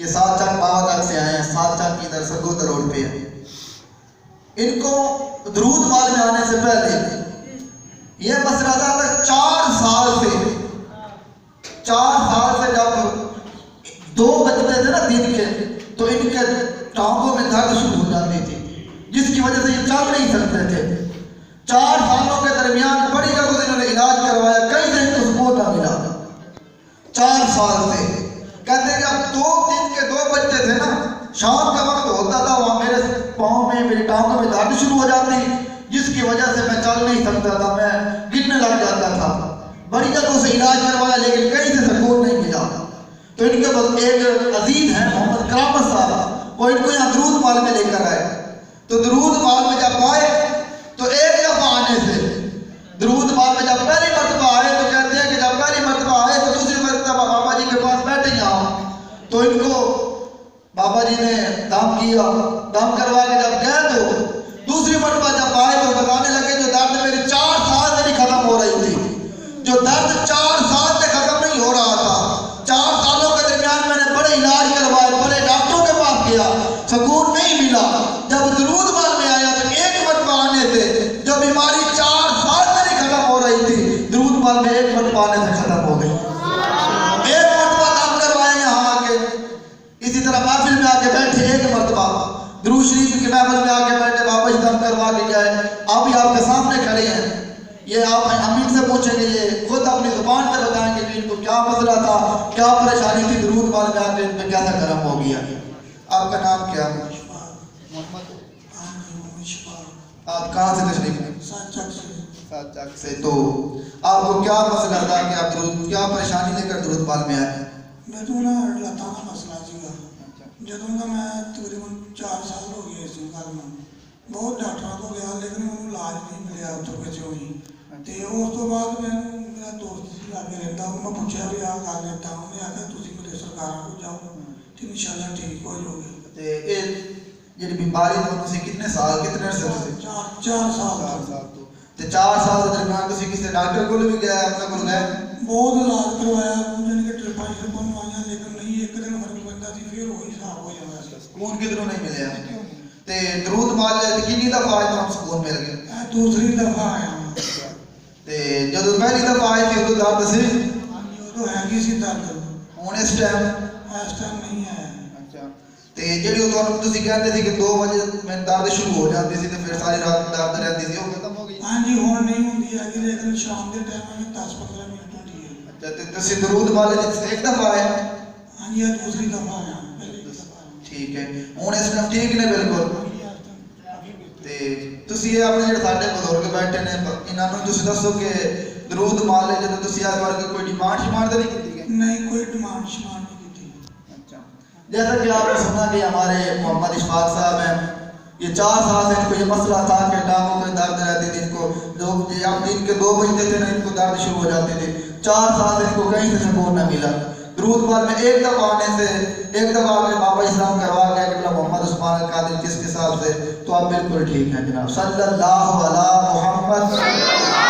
یہ سات چک باوا تک سے آئے ہیں، سات چک کی ادھر سرگودا روڈ پہ ہے۔ ان کو درود مال میں آنے سے پہلے یہ مسئلہ تھا 4 سال سے جب 2 بجتے تھے نا دن کے، تو ان کے ٹانگوں میں درد شروع ہو جاتی تھی، جس کی وجہ سے یہ چل نہیں سکتے تھے۔ 4 سالوں کے درمیان بڑی جگہوں سے انہوں نے علاج کروایا، کہیں سے ان کو سکون نہ ملا۔ 4 سال سے کہتے ہیں کہ اب 2 دن کے 2 بجتے تھے نا، شام کا وقت ہوتا تھا، وہاں میرے پاؤں میں میری ٹانگوں میں درد شروع ہو جاتی، جس کی وجہ سے میں چل نہیں سکتا تھا، میں گرنے لگ جاتا تھا۔ بڑی جگہوں سے علاج کروایا لیکن کہیں سے سکون نہیں ملا۔ تو ان کے بعد ایک عزیز ہیں محمد کرامت صاحب، وہ ان کو یہاں درود مال میں لے کر آئے۔ تو درود مال میں جب آئے تو ایک دفعہ آنے سے، درود مال میں جب پہلی مرتبہ آئے تو کہتے ہیں کہ جب پہلی مرتبہ آئے تو دوسری مرتبہ بابا جی کے پاس بیٹھے یہاں، تو ان کو بابا جی نے دم کیا، دم کروا کے جب گئے تو دوسری مرتبہ جب آئے تو بتانے لگے جو درد میری 4 سال سے نہیں ختم ہو رہی تھی، جو درد 4 سال سے ختم نہیں ہو رہا تھا، 4 سالوں کے درمیان میں نے بڑے علاج کروائے، بڑے ڈاکٹروں کے پاس گیا، سکون نہیں ملا۔ جب درود مال میں آیا تو ایک مرتبہ آنے سے جو بیماری 4 سال سے نہیں ختم ہو رہی تھی، درود مال میں ایک مرتبہ آنے سے ختم ہو گئی۔ ایک مرتبہ دم کروائے یہاں آ کے، اسی طرح محفل میں آ کے بیٹھے، ایک مرتبہ درود شریف کی محفل میں آ کے بیٹھے، بابا جی دم کروا کے گئے، آپ بھی آپ کے سامنے کھڑے ہیں۔ یہ آپ امین سے پوچھیں گے، یہ خود اپنی زبان سے بتائیں گے کہ ان کو کیا مسئلہ تھا، کیا پریشانی تھی، درود مال میں آ کے ان پہ کیسا کرم ہو گیا۔ آپ کا نام کیا ہے؟ محمد۔ آپ کہاں سے تشریف لائے؟ سات چک سے۔ تو آپ کو کیا مسئلہ تھا کہ آپ درود، کیا پریشانی لے کر درود مال میں آئے؟ میں تو نا لتاں دا مسئلہ سیگا، جدوں دا میں تقریباً 4 سال ہو گئے اس گل میں، بہت ڈاکٹراں تو گیا لیکن مینوں علاج نہیں ملیا اتوں کچھ ہوئی۔ تے اس تو بعد مینوں میرا دوست سی لاگے رہندا، میں پوچھیا بھی آ گل ہے تاں انہیں آکھیا تسی میرے سرکاراں کو جاؤ تے انشاءاللہ ٹھیک ہو جاؤ گے۔ تے اے جڑی بیماری تو تسی کتنے سال، کتنے عرصے سے؟ 4 سال تو تے 4 سال کے درمیان تسی کسی ڈاکٹر کول بھی گئے، اپنے کول گئے؟ بہت علاج کروایا، یعنی کہ ٹرپاں ماریا لیکن نہیں، ایک دن فرق پیندا سی پھر وہی حساب ہو جاتا سی۔ سکون کدھروں نہیں ملیا؟ تے درود مال کتنی دفعہ آئے تو سکون مل گیا؟ دوسری دفعہ آیا تے جدوں پہلی دفعہ آئے تھی ادو درد سی؟ ادو ہے سی درد، ہن اس ٹائم نہیں ہے۔ اچھا تے جڑی ادو تسی کہندے سی کہ 2 بجے میں درد شروع ہو جاتی سی تے پھر ساری رات درد رہندی سی، وہ ختم ہو گئی؟ ہاں جی ہن نہیں ہوندی ہے لیکن شام دے ٹائم میں 10-15 منٹ ہوتی ہے۔ اچھا تے تسی درود مال ایک دفعہ آئے؟ ہاں جی دوسری دفعہ آیا، پہلی دفعہ۔ ٹھیک ہے، ہن اس ٹائم ٹھیک نے بالکل؟ تے تسی یہ اپنے جڑے ساڈے بزرگ بیٹھے نے انہاں نوں تسی دسو کہ درود مال ہے جدوں تسی آ کر کوئی ڈیمانڈ شمانڈ نہیں کیتی گئی؟ نہیں، کوئی ڈیمانڈ شمانڈ نہیں کیتی۔ اچھا، جیسا کہ آپ نے سنا کہ ہمارے محمد اشفاق صاحب ہیں، یہ 4 سال سے ان کو یہ مسئلہ تھا کہ ٹانگوں میں درد رہتی تھی، ان کو لوگ اب دن کے 2 بجتے تھے نا ان کو درد شروع ہو جاتی تھی، 4 سال سے ان کو کہیں سے سکون نہ ملا۔ درود مال میں ایک دفعہ آنے سے، ایک دفعہ آ کے بابا اسلام کروا گیا کہ محمد عثمان القادری کس کے ساتھ سے، تو آپ بالکل ٹھیک ہیں جناب۔ صلی اللہ علیہ محمد۔